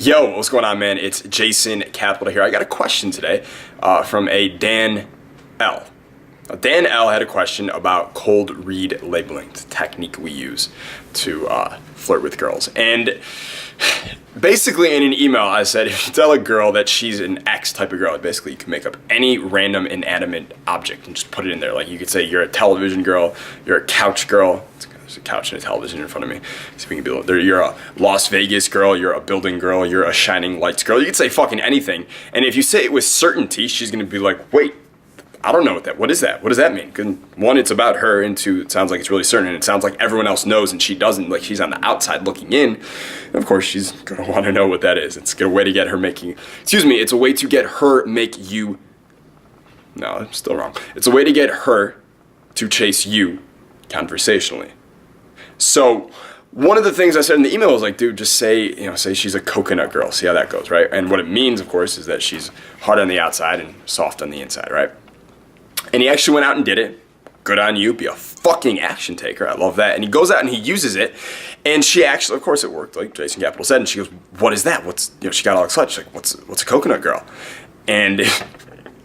Yo, what's going on, man? It's Jason Capital here. I got a question today from a Dan L. Now, Dan L had a question about cold read labeling, the technique we use to flirt with girls. And basically in an email I said, if you tell a girl that she's an X type of girl, basically you can make up any random inanimate object and just put it in there. Like you could say you're a television girl, you're a couch girl. There's a couch and a television in front of me. So we can be there. You're a Las Vegas girl, you're a building girl, you're a shining lights girl. You could say fucking anything. And if you say it with certainty, she's gonna be like, wait, I don't know what is that? What does that mean? Because one, it's about her, and two, it sounds like it's really certain, and it sounds like everyone else knows and she doesn't, like she's on the outside looking in. And of course, she's gonna wanna know what that is. It's a way to get her it's a way to get her make you, no, I'm still wrong. It's a way to get her to chase you conversationally. So one of the things I said in the email was like, dude, just say she's a coconut girl. See how that goes, right? And what it means, of course, is that she's hard on the outside and soft on the inside, right? And he actually went out and did it. Good on you. Be a fucking action taker. I love that. And he goes out and he uses it. And she actually, of course it worked, like Jason Capital said. And she goes, what is that? She got all excited. She's like, what's a coconut girl? And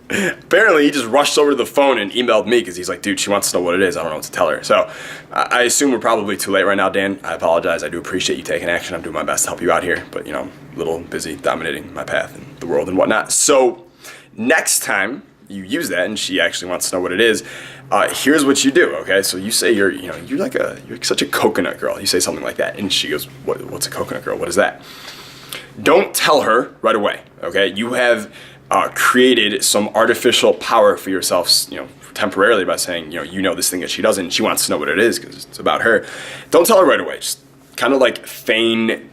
apparently he just rushed over to the phone and emailed me because he's like, dude, she wants to know what it is. I don't know what to tell her. So I assume we're probably too late right now, Dan. I apologize. I do appreciate you taking action. I'm doing my best to help you out here. But, I'm a little busy dominating my path and the world and whatnot. So next time you use that and she actually wants to know what it is, here's what you do, okay? So you say you're such a coconut girl. You say something like that. And she goes, what's a coconut girl? What is that? Don't tell her right away, okay? You have created some artificial power for yourself, temporarily by saying, this thing that she doesn't, and she wants to know what it is because it's about her. Don't tell her right away. Just kind of like feign,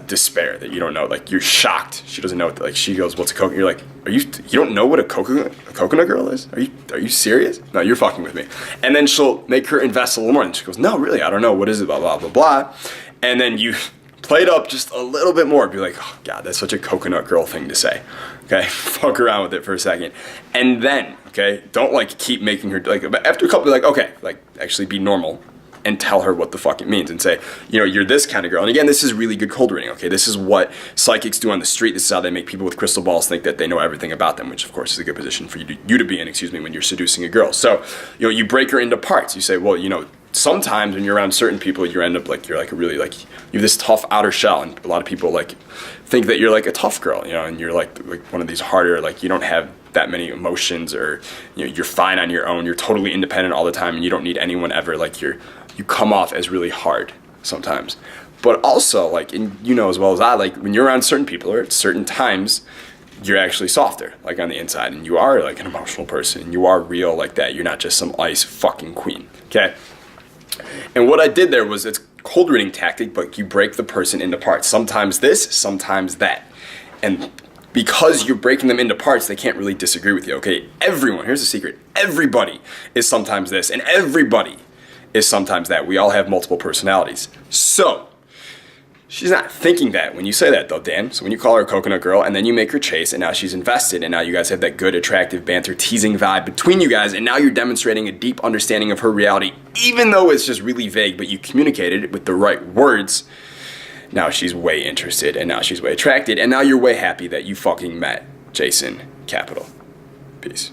despair that you don't know. Like you're shocked. She doesn't know what. Like she goes, "What's a coconut?" You're like, you don't know what a coconut girl is? Are you serious? No, you're fucking with me. And then she'll make her invest a little more, and she goes, "No, really, I don't know. What is it? Blah blah blah blah." And then you play it up just a little bit more. Be like, oh God, that's such a coconut girl thing to say. Okay, fuck around with it for a second. And then, okay, don't like keep making her, like after a couple, like, okay, like actually be normal and tell her what the fuck it means and say, you're this kind of girl. And again, this is really good cold reading, okay? This is what psychics do on the street. This is how they make people with crystal balls think that they know everything about them, which of course is a good position for you to be in, when you're seducing a girl. So, you break her into parts. You say, well, sometimes when you're around certain people, you end up like you're like a really like you have this tough outer shell, and a lot of people like think that you're like a tough girl, and you're like one of these harder, like you don't have that many emotions, or you're fine on your own, you're totally independent all the time, and you don't need anyone ever. Like you come off as really hard sometimes, but also like as well as I, like when you're around certain people or at certain times, you're actually softer, like on the inside, and you are like an emotional person. You are real like that. You're not just some ice fucking queen, okay? And what I did there was, it's cold reading tactic, but you break the person into parts. Sometimes this, sometimes that. And because you're breaking them into parts, they can't really disagree with you, okay? Everyone, here's the secret, everybody is sometimes this, and everybody is sometimes that. We all have multiple personalities. So, she's not thinking that when you say that though, Dan. So when you call her a coconut girl and then you make her chase, and now she's invested, and now you guys have that good, attractive, banter, teasing vibe between you guys, and now you're demonstrating a deep understanding of her reality, even though it's just really vague, but you communicated it with the right words. Now she's way interested, and now she's way attracted, and now you're way happy that you fucking met Jason Capital. Peace.